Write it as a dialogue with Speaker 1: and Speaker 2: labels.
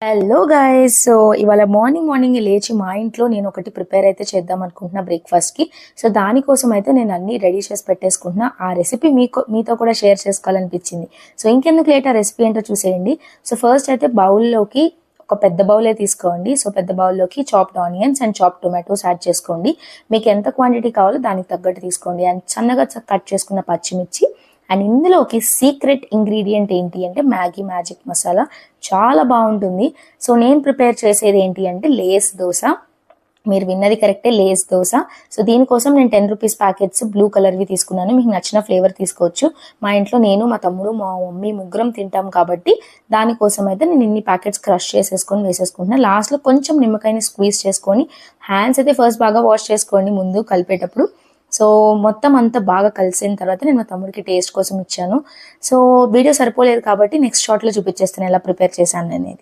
Speaker 1: Hello guys. So ఇవాళ morning లేచి మా ఇంట్లో నేను ఒకటి ప్రిపేర్ అయితే చేద్దాం అనుకుంటున్నా బ్రేక్ఫాస్ట్కి. సో దానికోసం అయితే నేను అన్ని రెడీ చేసి పెట్టేసుకుంటున్నా. ఆ రెసిపీ మీతో కూడా షేర్ చేసుకోవాలనిపించింది. సో ఇంకెందుకు లేట్, ఆ రెసిపీ ఏంటో చూసేయండి. సో ఫస్ట్ అయితే బౌల్లోకి ఒక పెద్ద బౌలే తీసుకోండి. సో పెద్ద బౌల్లోకి chopped onions and chopped tomatoes add చేసుకోండి. మీకు ఎంత క్వాంటిటీ కావాలో దానికి తగ్గట్టు తీసుకోండి. అండ్ సన్నగా కట్ చేసుకున్న పచ్చిమిర్చి. అండ్ ఇందులోకి సీక్రెట్ ఇంగ్రీడియంట్ ఏంటి అంటే మ్యాగీ మ్యాజిక్ మసాలా. చాలా బాగుంటుంది. సో నేను ప్రిపేర్ చేసేది ఏంటి అంటే లేస్ దోశ. మీరు విన్నది కరెక్టే, లేస్ దోశ. సో దీనికోసం నేను 10 రూపీస్ ప్యాకెట్స్ బ్లూ కలర్వి తీసుకున్నాను. మీకు నచ్చిన ఫ్లేవర్ తీసుకోవచ్చు. మా ఇంట్లో నేను, మా తమ్ముడు, మా మమ్మీ ముగ్గురం తింటాం కాబట్టి దానికోసం అయితే నేను ఇన్ని ప్యాకెట్స్ క్రష్ చేసేసుకొని వేసేసుకుంటున్నాను. లాస్ట్లో కొంచెం నిమ్మకాయని స్క్వీజ్ చేసుకొని హ్యాండ్స్ అయితే ఫస్ట్ బాగా వాష్ చేసుకోండి ముందు కలిపేటప్పుడు. సో మొత్తం అంతా బాగా కలిసిన తర్వాత నేను మా తమ్ముడికి టేస్ట్ కోసం ఇచ్చాను. సో వీడియో సరిపోలేదు కాబట్టి నెక్స్ట్ షార్ట్లో చూపించేస్తాను ఎలా ప్రిపేర్ చేశాను అనేది.